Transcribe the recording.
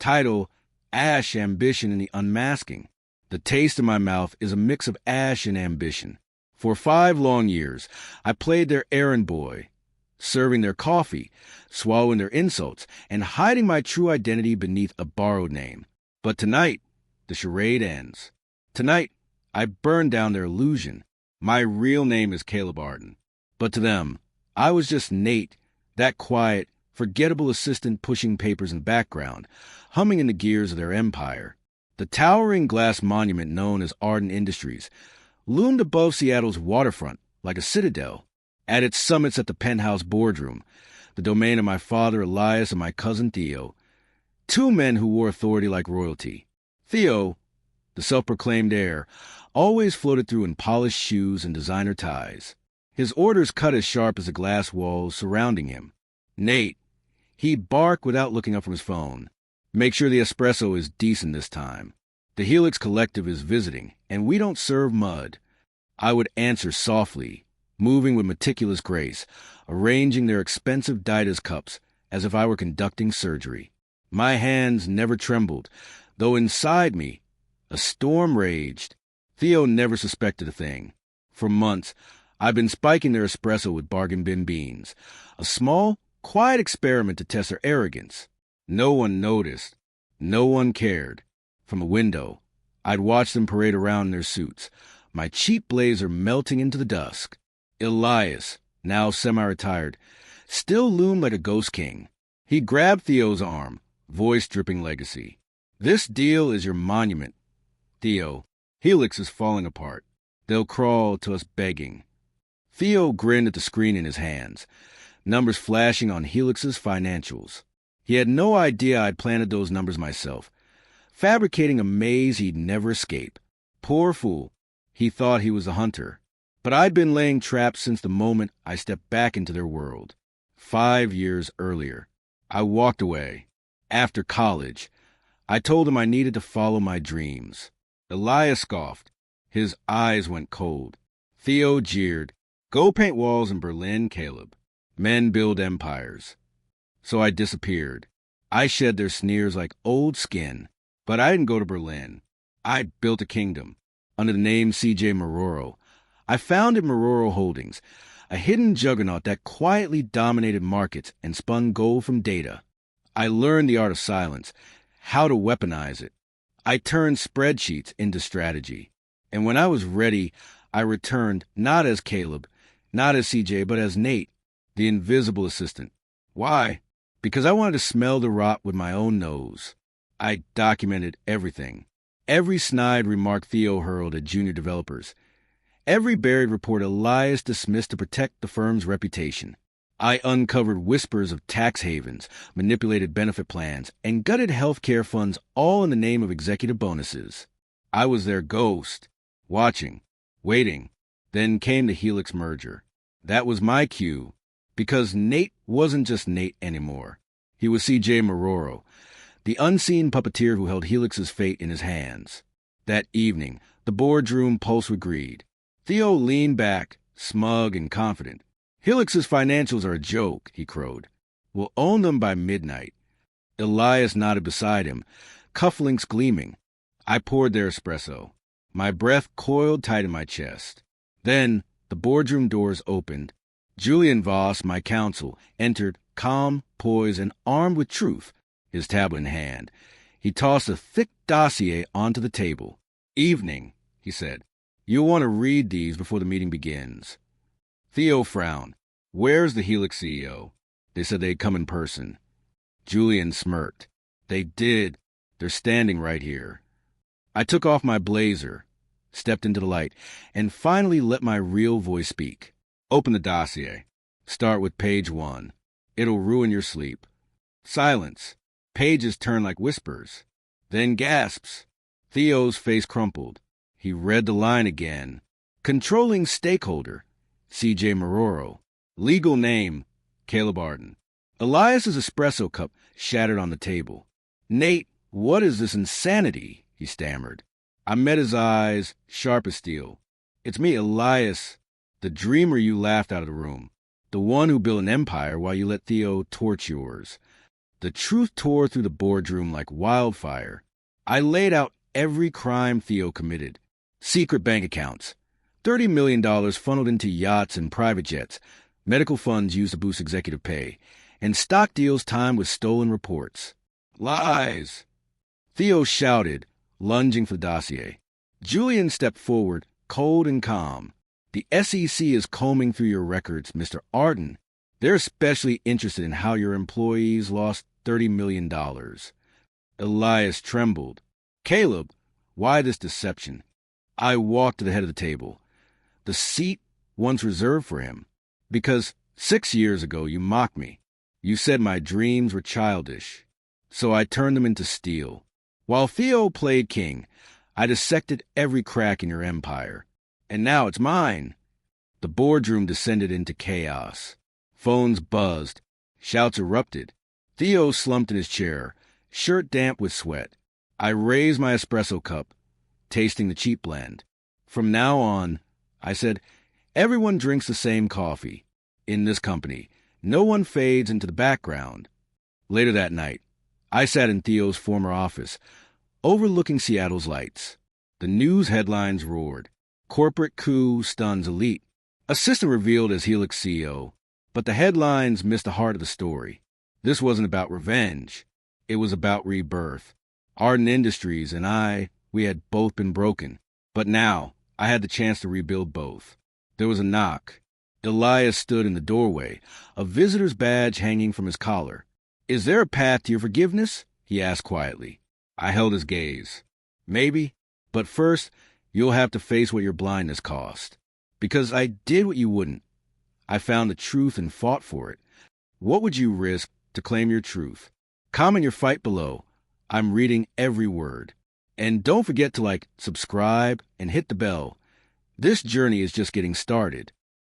Title, Ash, Ambition, and the Unmasking. The taste in my mouth is a mix of ash and ambition. For 5 long years, I played their errand boy, serving their coffee, swallowing their insults, and hiding my true identity beneath a borrowed name. But tonight, the charade ends. Tonight, I burn down their illusion. My real name is Caleb Ardan. But to them, I was just Nate, that quiet, forgettable assistant pushing papers in the background, humming in the gears of their empire. The towering glass monument known as Ardan Industries loomed above Seattle's waterfront like a citadel. At its summits at the penthouse boardroom, the domain of my father Elias and my cousin Theo, 2 men who wore authority like royalty. Theo, the self-proclaimed heir, always floated through in polished shoes and designer ties. His orders cut as sharp as the glass walls surrounding him. Nate, he'd bark without looking up from his phone. Make sure the espresso is decent this time. The Helix Collective is visiting, and we don't serve mud. I would answer softly, moving with meticulous grace, arranging their expensive Didas cups as if I were conducting surgery. My hands never trembled, though inside me a storm raged. Theo never suspected a thing. For months, I've been spiking their espresso with bargain bin beans, a small, quiet experiment to test their arrogance. No one noticed. No one cared. From a window, I'd watch them parade around in their suits, my cheap blazer melting into the dusk. Elias, now semi-retired, still loomed like a ghost king. He grabbed Theo's arm, voice dripping legacy. This deal is your monument. Theo, Helix is falling apart. They'll crawl to us begging. Theo grinned at the screen in his hands, numbers flashing on Helix's financials. He had no idea I'd planted those numbers myself, fabricating a maze he'd never escape. Poor fool. He thought he was a hunter. But I'd been laying traps since the moment I stepped back into their world. 5 years earlier. I walked away. After college, I told him I needed to follow my dreams. Elias scoffed. His eyes went cold. Theo jeered. Go paint walls in Berlin, Caleb. Men build empires. So I disappeared. I shed their sneers like old skin. But I didn't go to Berlin. I built a kingdom. Under the name C.J. Maroro. I founded Maroro Holdings, a hidden juggernaut that quietly dominated markets and spun gold from data. I learned the art of silence, how to weaponize it. I turned spreadsheets into strategy. And when I was ready, I returned not as Caleb, not as CJ, but as Nate, the invisible assistant. Why? Because I wanted to smell the rot with my own nose. I documented everything. Every snide remark Theo hurled at junior developers. Every buried report Elias dismissed to protect the firm's reputation. I uncovered whispers of tax havens, manipulated benefit plans, and gutted healthcare funds, all in the name of executive bonuses. I was their ghost, watching, waiting. Then came the Helix merger. That was my cue, because Nate wasn't just Nate anymore. He was C.J. Maroro, the unseen puppeteer who held Helix's fate in his hands. That evening, the boardroom pulsed with greed. Theo leaned back, smug and confident. Helix's financials are a joke, he crowed. We'll own them by midnight. Elias nodded beside him, cufflinks gleaming. I poured their espresso. My breath coiled tight in my chest. Then the boardroom doors opened. Julian Voss, my counsel, entered, calm, poised, and armed with truth, his tablet in hand. He tossed a thick dossier onto the table. Evening, he said. You'll want to read these before the meeting begins. Theo frowned. Where's the Helix CEO? They said they'd come in person. Julian smirked. They did. They're standing right here. I took off my blazer, stepped into the light, and finally let my real voice speak. Open the dossier. Start with page 1. It'll ruin your sleep. Silence. Pages turn like whispers. Then gasps. Theo's face crumpled. He read the line again. Controlling stakeholder, C.J. Maroro. Legal name, Caleb Ardan. Elias's espresso cup shattered on the table. Nate, what is this insanity? He stammered. I met his eyes, sharp as steel. It's me, Elias, the dreamer you laughed out of the room. The one who built an empire while you let Theo torch yours. The truth tore through the boardroom like wildfire. I laid out every crime Theo committed. Secret bank accounts, $30 million funneled into yachts and private jets, medical funds used to boost executive pay, and stock deals timed with stolen reports. Lies! Theo shouted, lunging for the dossier. Julian stepped forward, cold and calm. The SEC is combing through your records, Mr. Ardan. They're especially interested in how your employees lost $30 million. Elias trembled. Caleb, why this deception? I walked to the head of the table. The seat once reserved for him. Because 6 years ago you mocked me. You said my dreams were childish. So I turned them into steel. While Theo played king, I dissected every crack in your empire. And now it's mine. The boardroom descended into chaos. Phones buzzed. Shouts erupted. Theo slumped in his chair, shirt damp with sweat. I raised my espresso cup, tasting the cheap blend. From now on, I said, everyone drinks the same coffee. In this company, no one fades into the background. Later that night, I sat in Theo's former office, overlooking Seattle's lights. The news headlines roared. Corporate coup stuns elite. Assistant revealed as Helix CEO. But the headlines missed the heart of the story. This wasn't about revenge. It was about rebirth. Ardan Industries and we had both been broken. But now, I had the chance to rebuild both. There was a knock. Elias stood in the doorway, a visitor's badge hanging from his collar. Is there a path to your forgiveness? He asked quietly. I held his gaze. Maybe, but first, you'll have to face what your blindness cost. Because I did what you wouldn't. I found the truth and fought for it. What would you risk to claim your truth? Comment your fight below. I'm reading every word. And don't forget to subscribe and hit the bell. This journey is just getting started.